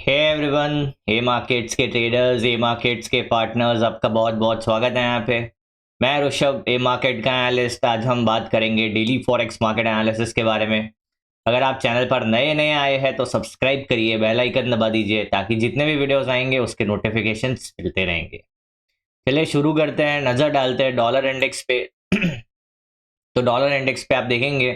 Hey everyone, हे markets के traders, ए markets के partners, आपका बहुत बहुत स्वागत है यहाँ पे। मैं ऋषभ, ए मार्केट का एनालिस्ट। आज हम बात करेंगे डेली फॉरेक्स मार्केट एनालिसिस के बारे में। अगर आप चैनल पर नए नए आए हैं तो सब्सक्राइब करिए, बेल आइकन दबा दीजिए ताकि जितने भी वीडियोस आएंगे उसके नोटिफिकेशंस मिलते रहेंगे। चलिए शुरू करते हैं, नज़र डालते हैं डॉलर इंडेक्स पे। तो डॉलर इंडेक्स पे आप देखेंगे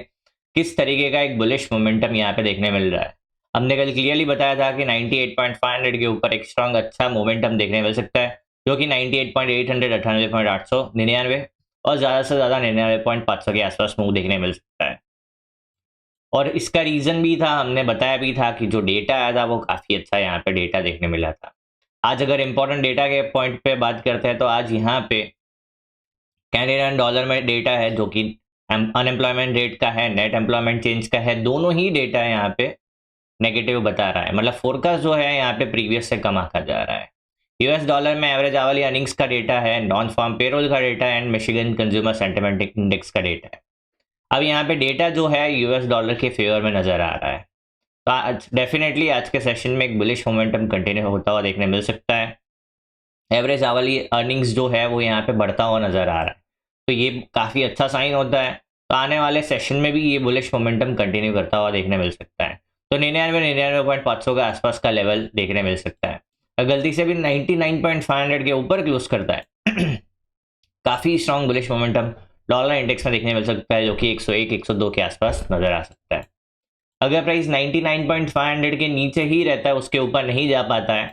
किस तरीके का एक बुलिश मोमेंटम यहाँ पे देखने मिल रहा है। हमने कल क्लियरली बताया था कि 98.500 के ऊपर एक स्ट्रॉन्ग अच्छा मोमेंटम देखने मिल सकता है, जो कि 98.800, 98.800, 99 और ज़्यादा से ज़्यादा 99.500 के आसपास मूव देखने मिल सकता है। और इसका रीज़न भी था, हमने बताया भी था कि जो डेटा आया था वो काफ़ी अच्छा यहाँ पे डेटा देखने मिला था। आज अगर इंपॉर्टेंट डेटा के पॉइंट पे बात करते हैं तो आज यहाँ पे कैनेडियन डॉलर में डेटा है जो कि अनएम्प्लॉयमेंट रेट का है, नेट एम्प्लॉयमेंट चेंज का है। दोनों ही डेटा यहाँ पे नेगेटिव बता रहा है, मतलब फोरकास्ट जो है यहाँ पे प्रीवियस से कम आकर जा रहा है। यूएस डॉलर में एवरेज आवरली अर्निंग्स का डेटा है, नॉन फार्म पेरोल का data and Michigan consumer sentiment index का डेटा है। अब यहाँ पे डेटा जो है यूएस डॉलर के फेवर में नजर आ रहा है, तो आज डेफिनेटली आज के सेशन में एक बुलिश मोमेंटम कंटिन्यू होता हुआ देखने मिल सकता है। एवरेज आवरली अर्निंग्स जो है वो यहाँ पे बढ़ता हुआ नजर आ रहा है, तो ये काफ़ी अच्छा साइन होता है। तो आने वाले सेशन में भी ये बुलिश मोमेंटम कंटिन्यू करता हुआ देखने मिल सकता है। तो 99-99.500 के आसपास का लेवल देखने मिल सकता है। अगर गलती से भी 99.500 के ऊपर क्लोज करता है काफ़ी strong bullish momentum dollar index में देखने मिल सकता है, जो कि 101 102 के आसपास नजर आ सकता है। अगर प्राइस 99.500 के नीचे ही रहता है, उसके ऊपर नहीं जा पाता है,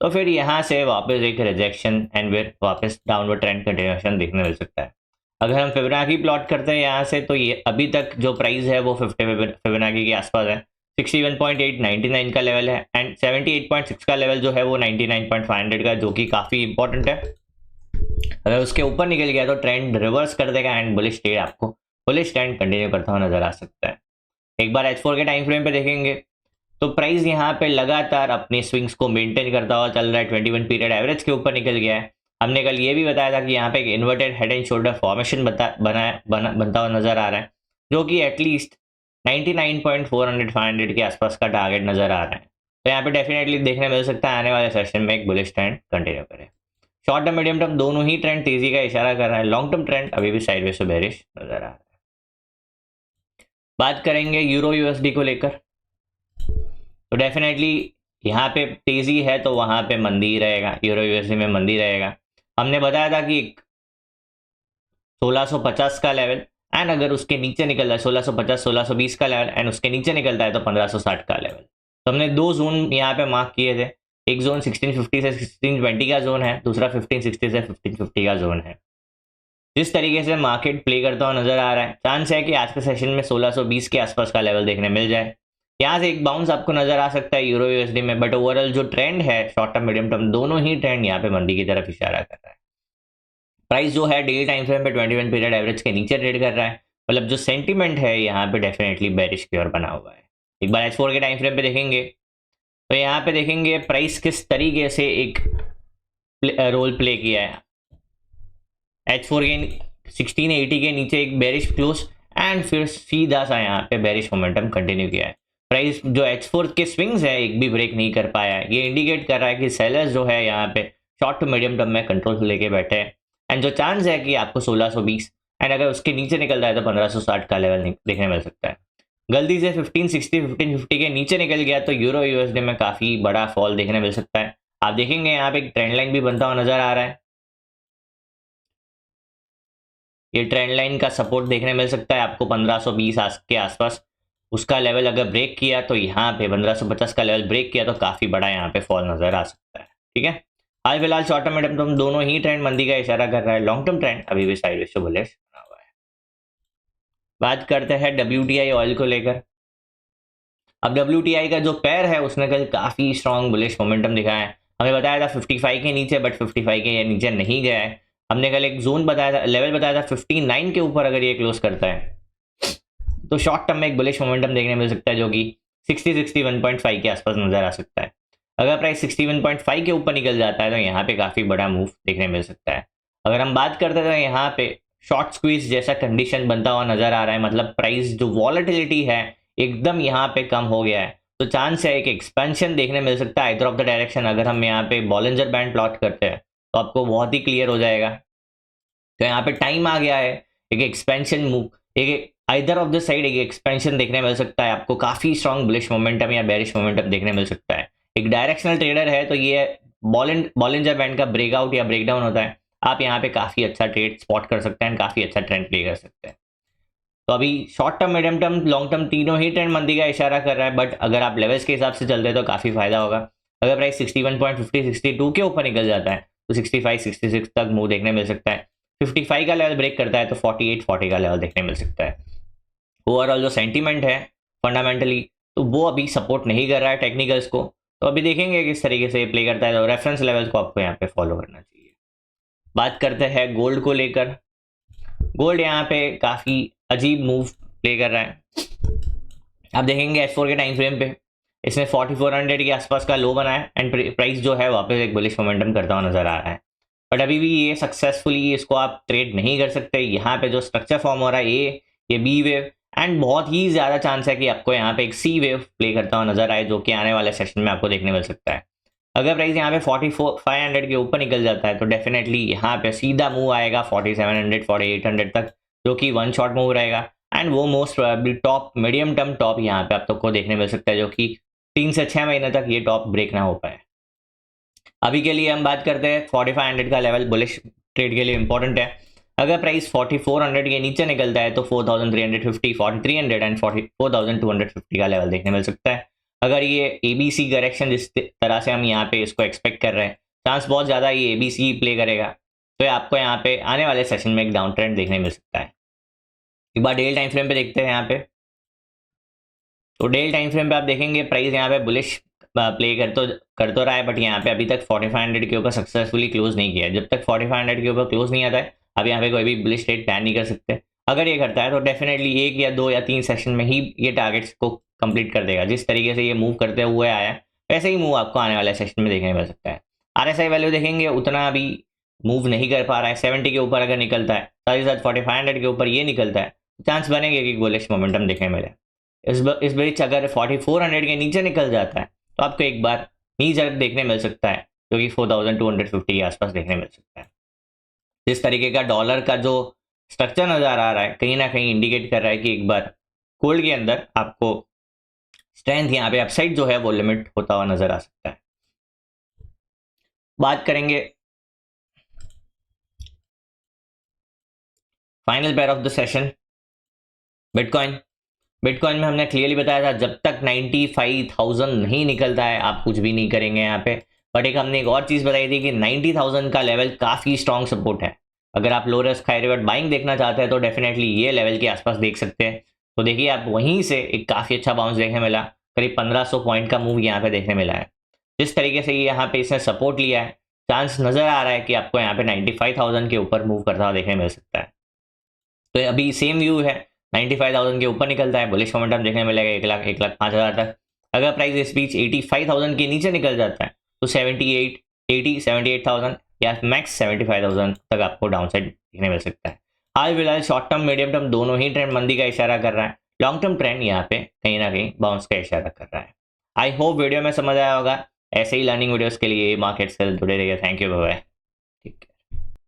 तो फिर यहाँ से वापस एक रिजेक्शन एंड फिर वापस डाउनवर्ड ट्रेंड कंटिन्यूएशन देखने मिल सकता है। अगर हम फिबोनाची प्लॉट करते हैं यहाँ से, तो ये अभी तक जो प्राइस है वो 50 फिबोनाची के आसपास है। 61.8 99 का लेवल है एंड 78.6 का लेवल जो है वो 99.500 का, जो कि काफ़ी इंपॉर्टेंट है। अगर उसके ऊपर निकल गया तो ट्रेंड रिवर्स कर देगा एंड बुलिश ट्रेंड कंटिन्यू करता हुआ नजर आ सकता है। एक बार H4 के टाइम फ्रेम पे देखेंगे तो प्राइस यहाँ पे लगातार अपने स्विंग्स को मेंटेन करता हुआ चल रहा है, 21 पीरियड एवरेज के ऊपर निकल गया है। हमने कल ये भी बताया था कि यहाँ पे एक inverted head and shoulder formation बनता हुआ नजर आ रहा है, जो कि एटलीस्ट 99.400 के आसपास का टारगेट नजर आ रहा है। तो यहाँ पे डेफिनेटली देखने मिल सकता है आने वाले सेशन में एक बुलिश ट्रेंड कंटिन्यू करे। शॉर्ट टर्म मीडियम टर्म दोनों ही ट्रेंड तेजी का इशारा कर रहा है। लॉन्ग टर्म ट्रेंड अभी भी साइडवेज से बेरिश नजर आ रहा है। बात करेंगे यूरो यूएसडी को लेकर, तो डेफिनेटली यहाँ पे तेजी है तो वहां पे मंदी रहेगा, यूरो यूएसडी में मंदी रहेगा। हमने बताया था कि 1650 का लेवल एंड अगर उसके नीचे निकल रहा है 1650 1620 का लेवल एंड उसके नीचे निकलता है तो 1560 का लेवल। तो हमने दो जोन यहाँ पे मार्क किए थे, एक जोन 1650 से 1620 का जोन है, दूसरा 1560 से 1550 का जोन है। जिस तरीके से मार्केट प्ले करता हुआ नजर आ रहा है, चांस है कि आज के सेशन में 1620 के आसपास का लेवल देखने मिल जाए। यहाँ से एक बाउंस आपको नजर आ सकता है यूरो यूएसडी में, बट ओवरऑल जो ट्रेंड है शॉर्ट टर्म मीडियम टर्म दोनों ही ट्रेंड यहाँ पे मंदी की तरफ इशारा कर रहा है। प्राइस जो है डेली टाइम फ्रेम पे 21 पीरियड एवरेज के नीचे ट्रेड कर रहा है, मतलब जो सेंटीमेंट है यहाँ पे डेफिनेटली बेरिश की ओर बना हुआ है। एक बार H4 के टाइम फ्रेम पे देखेंगे तो यहाँ पे देखेंगे प्राइस किस तरीके से एक रोल प्ले किया है। H4 के 1680 के नीचे एक बेरिश क्लोज एंड फिर सीधा सा यहाँ पे बेरिश मोमेंटम कंटिन्यू किया है। प्राइस जो H4 के स्विंग्स है एक भी ब्रेक नहीं कर पाया है, ये इंडिकेट कर रहा है कि सेलर्स जो है यहाँ पे शॉर्ट टू मीडियम टर्म में कंट्रोल लेके बैठे हैं एंड जो चांस है कि आपको 1620 एंड अगर उसके नीचे निकल रहा है तो 1560 का लेवल देखने मिल सकता है। गलती से 1560 1550 के नीचे निकल गया तो यूरो यूएसडी में काफी बड़ा फॉल देखने मिल सकता है। आप देखेंगे यहाँ पे एक ट्रेंड लाइन भी बनता हुआ नजर आ रहा है, ये ट्रेंड लाइन का सपोर्ट देखने मिल सकता है आपको 1520 के आसपास। उसका लेवल अगर ब्रेक किया तो यहाँ पे 1550 का लेवल ब्रेक किया तो काफी बड़ा यहाँ पे फॉल नजर आ सकता है। ठीक है, हाल फिलहाल शॉर्ट टर्म मीडियम टर्म दोनों ही ट्रेंड मंदी का इशारा कर रहा है। लॉन्ग टर्म ट्रेंड अभी भी साइडवेज से बुलिश बना हुआ है। बात करते हैं WTI ऑयल को लेकर। अब WTI का जो पैर है उसने कल काफी स्ट्रॉन्ग बुलिश मोमेंटम दिखाया है। हमें बताया था 55 के नीचे, बट 55 के नीचे नहीं गया है। हमने कल एक जोन बताया था, लेवल बताया था 59 के ऊपर अगर ये क्लोज करता है तो शॉर्ट टर्म में एक बुलिश मोमेंटम देखने मिल सकता है, जो कि 61.5 के आसपास नजर आ सकता है। अगर प्राइस 61.5 के ऊपर निकल जाता है तो यहाँ पे काफी बड़ा मूव देखने मिल सकता है। अगर हम बात करते हैं तो यहाँ पे शॉर्ट स्क्वीज जैसा कंडीशन बनता हुआ नजर आ रहा है, मतलब प्राइस जो वॉलेटिलिटी है एकदम यहाँ पे कम हो गया है। तो चांस है एक एक्सपेंशन देखने मिल सकता है आइदर ऑफ द डायरेक्शन। अगर हम यहाँ पे बॉलिंजर बैंड प्लॉट करते हैं तो आपको बहुत ही क्लियर हो जाएगा। तो यहाँ पे टाइम आ गया है एक एक्सपेंशन मूव, एक आइदर ऑफ द साइड एक एक्सपेंशन देखने मिल सकता है आपको। काफी स्ट्रॉन्ग बुलिश मोमेंटम या बेरिश मोमेंटम देखने मिल सकता है। एक डायरेक्शनल ट्रेडर है तो ये बॉलिंजर बैंड का ब्रेकआउट या ब्रेकडाउन होता है। आप यहाँ पे काफी अच्छा ट्रेड स्पॉट कर सकते हैं, काफी अच्छा ट्रेंड प्ले कर सकते हैं। तो अभी short term, medium term, long term तीनों ही ट्रेंड मंदी का इशारा कर रहा है। बट अगर आप लेवल्स के हिसाब से चलते हैं तो काफी फायदा होगा। अगर प्राइस 61.50 62 के ऊपर निकल जाता है तो 65 66 तक मूव देखने मिल सकता है। 55 का लेवल ब्रेक करता है तो 48 40 का लेवल देखने मिल सकता है। ओवरऑल जो सेंटीमेंट है फंडामेंटली तो वो अभी सपोर्ट नहीं कर रहा है टेक्निकल्स को। तो अभी देखेंगे किस तरीके से प्ले करता है। तो रेफरेंस लेवल्स को आपको यहाँ पे फॉलो करना चाहिए। बात करते हैं गोल्ड को लेकर। गोल्ड यहाँ पे काफी अजीब मूव प्ले कर रहा है। आप देखेंगे S4 के टाइम फ्रेम पे इसने 4400 के आसपास का लो बनाया एंड प्राइस जो है वापस एक बुलिश मोमेंटम करता हुआ नजर आ रहा है। बट अभी भी ये सक्सेसफुली इसको आप ट्रेड नहीं कर सकते। यहाँ पे जो स्ट्रक्चर फॉर्म हो रहा है ये बी वेव एंड बहुत ही ज्यादा चांस है कि आपको यहाँ पे एक सी वेव प्ले करता हुआ नजर आए, जो कि आने वाले सेशन में आपको देखने मिल सकता है। अगर प्राइस यहाँ पे 4500 के ऊपर निकल जाता है तो डेफिनेटली यहाँ पे सीधा मूव आएगा 4700 4800 तक, जो कि वन शॉट मूव रहेगा एंड वो most probably top, medium term top यहाँ पे आप सबको देखने मिल सकता है, जो कि 3 से 6 महीने तक ये टॉप ब्रेक ना हो पाए। अभी के लिए हम बात करते हैं 4500 का लेवल बुलिश ट्रेड के लिए इंपॉर्टेंट है। अगर प्राइस 4400 के नीचे निकलता है तो 4350 4300 एंड 4250 का लेवल देखने मिल सकता है। अगर ये एबीसी करेक्शन जिस तरह से हम यहाँ पे इसको एक्सपेक्ट कर रहे हैं, चांस बहुत ज़्यादा ये एबीसी प्ले करेगा, तो आपको यहाँ पे आने वाले सेशन में एक डाउन ट्रेंड देखने मिल सकता है। एक बार डेल टाइम फ्रेम पे देखते हैं यहाँ पे। तो डेल टाइम फ्रेम पे आप देखेंगे प्राइस यहाँ पे बुलिश प्ले कर तो रहा है, बट यहाँ पे अभी तक 4500 के ऊपर सक्सेसफुली क्लोज नहीं किया है। जब तक 4500 के ऊपर क्लोज नहीं आता है अब यहाँ पे कोई भी बुलिश ट्रेड प्लान नहीं कर सकते। अगर ये करता है तो डेफिनेटली 1 या 2 या 3 सेशन में ही ये टारगेट्स को कंप्लीट कर देगा। जिस तरीके से ये मूव करते हुए आया है वैसे ही मूव आपको आने वाले सेशन में देखने मिल सकता है। RSI वैल्यू देखेंगे उतना अभी मूव नहीं कर पा रहा है। 70 के ऊपर अगर निकलता है, साथ ही साथ 4500 के ऊपर ये निकलता है, चांस बनेंगे कि बुलिश मोमेंटम देखने मिले। इस बीच अगर 4400 के नीचे निकल जाता है तो आपको एक बार नीचे देखने मिल सकता है, जो कि 4250 के आसपास देखने मिल सकता है। जिस तरीके का डॉलर का जो स्ट्रक्चर नजर आ रहा है कहीं ना कहीं इंडिकेट कर रहा है कि एक बार गोल्ड के अंदर आपको स्ट्रेंथ यहाँ पे अपसाइड जो है वो लिमिट होता हुआ नजर आ सकता है। बात करेंगे final pair of the session bitcoin. Bitcoin में हमने क्लियरली बताया था जब तक 95,000 नहीं निकलता है आप कुछ भी नहीं करेंगे यहाँ पे। बट एक हमने एक और चीज़ बताई थी कि 90,000 का लेवल काफ़ी स्ट्रॉन्ग सपोर्ट है। अगर आप low risk high reward buying देखना चाहते हैं तो डेफिनेटली ये लेवल के आसपास देख सकते हैं। तो देखिए आप वहीं से एक काफ़ी अच्छा बाउंस देखने मिला, करीब 1500 पॉइंट का मूव यहाँ पे देखने मिला है। जिस तरीके से यहाँ पे इसने सपोर्ट लिया है, चांस नज़र आ रहा है कि आपको यहाँ पे 95,000 के ऊपर मूव करता हुआ देखने मिल सकता है। तो अभी सेम व्यू है, 95,000 के ऊपर निकलता है बुलिश मोमेंटम देखने मिलेगा 1,05,000 तक। अगर प्राइस इस बीच 85,000 के नीचे निकल जाता है तो 78,000 या मैक्स 75,000 तक आपको डाउन साइड देखने मिल सकता है। हाल फिलहाल शॉर्ट टर्म मीडियम टर्म दोनों ही ट्रेंड मंदी का इशारा कर रहा है। लॉन्ग टर्म ट्रेंड यहाँ पे कहीं ना कहीं बाउंस का इशारा कर रहा है। आई होप वीडियो में समझ आया होगा। ऐसे ही लर्निंग वीडियोस के लिए मार्केट से जुड़े रहिए। Thank you, bye bye. ठीक।